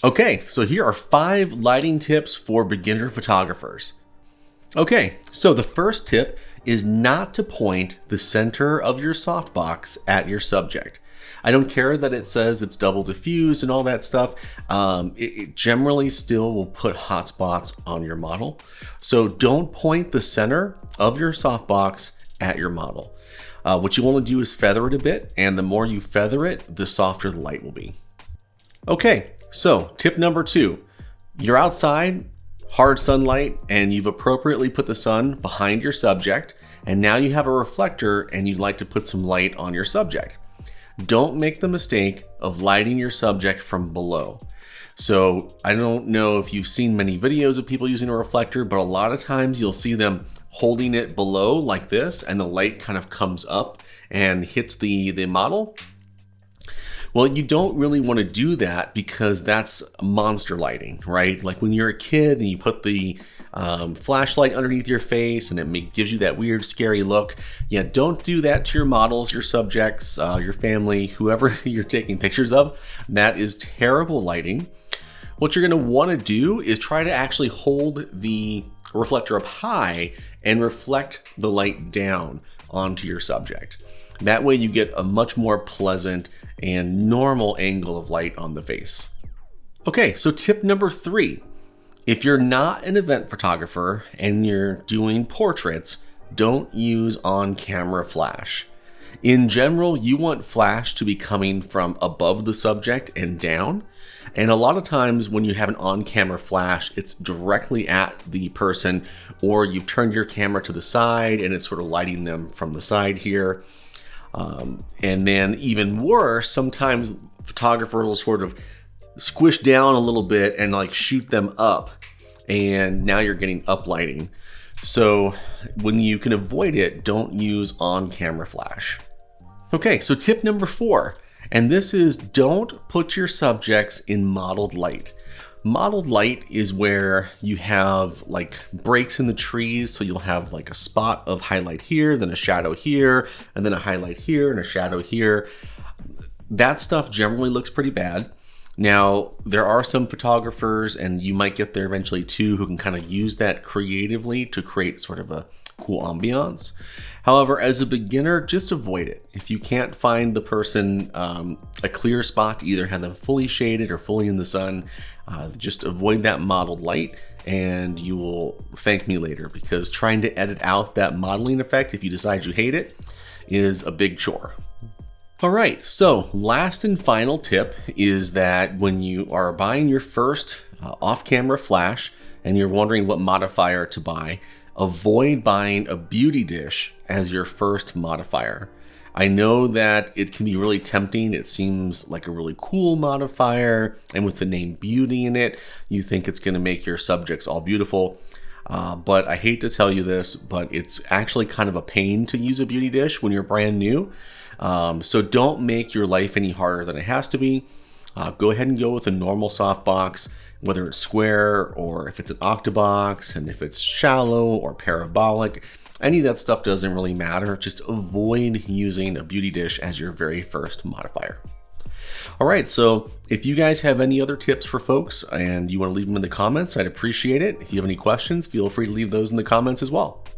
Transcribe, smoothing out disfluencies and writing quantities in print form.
Okay, so here are 5 lighting tips for beginner photographers. Okay, so the first tip is not to point the center of your softbox at your subject. I don't care that it says it's double diffused and all that stuff. It generally still will put hot spots on your model. So don't point the center of your softbox at your model. What you want to do is feather it a bit, and the more you feather it, the softer the light will be. Okay, so tip number 2, you're outside, hard sunlight, and you've appropriately put the sun behind your subject, and now you have a reflector and you'd like to put some light on your subject. Don't make the mistake of lighting your subject from below. So I don't know if you've seen many videos of people using a reflector, but a lot of times you'll see them holding it below like this, and the light kind of comes up and hits the model. Well, you don't really want to do that because that's monster lighting, right? Like when you're a kid and you put the flashlight underneath your face and it gives you that weird, scary look. Yeah, don't do that to your models, your subjects, your family, whoever you're taking pictures of. That is terrible lighting. What you're going to want to do is try to actually hold the reflector up high and reflect the light down onto your subject. That way you get a much more pleasant and normal angle of light on the face. Okay, so tip number 3. If you're not an event photographer and you're doing portraits, don't use on-camera flash. In general, you want flash to be coming from above the subject and down. And a lot of times when you have an on-camera flash, it's directly at the person, or you've turned your camera to the side and it's sort of lighting them from the side here. And then even worse, sometimes photographers will sort of squish down a little bit and like shoot them up, and now you're getting up lighting. So when you can avoid it, don't use on-camera flash. Okay, so tip number 4, and this is don't put your subjects in modeled light. Modeled light is where you have like breaks in the trees, so you'll have like a spot of highlight here, then a shadow here, and then a highlight here and a shadow here. That stuff generally looks pretty bad. Now, there are some photographers, and you might get there eventually too, who can kind of use that creatively to create sort of a cool ambiance. However, as a beginner, just avoid it. If you can't find the person a clear spot to either have them fully shaded or fully in the sun, just avoid that modeled light and you will thank me later, because trying to edit out that modeling effect, if you decide you hate it, is a big chore. All right, so last and final tip is that when you are buying your first off-camera flash and you're wondering what modifier to buy, avoid buying a beauty dish as your first modifier. I know that it can be really tempting. It seems like a really cool modifier, and with the name beauty in it, you think it's going to make your subjects all beautiful. But I hate to tell you this, but it's actually kind of a pain to use a beauty dish when you're brand new. So don't make your life any harder than it has to be. Go ahead and go with a normal softbox, whether it's square or if it's an octabox, and if it's shallow or parabolic. Any of that stuff doesn't really matter. Just avoid using a beauty dish as your very first modifier. All right, so if you guys have any other tips for folks and you want to leave them in the comments, I'd appreciate it. If you have any questions, feel free to leave those in the comments as well.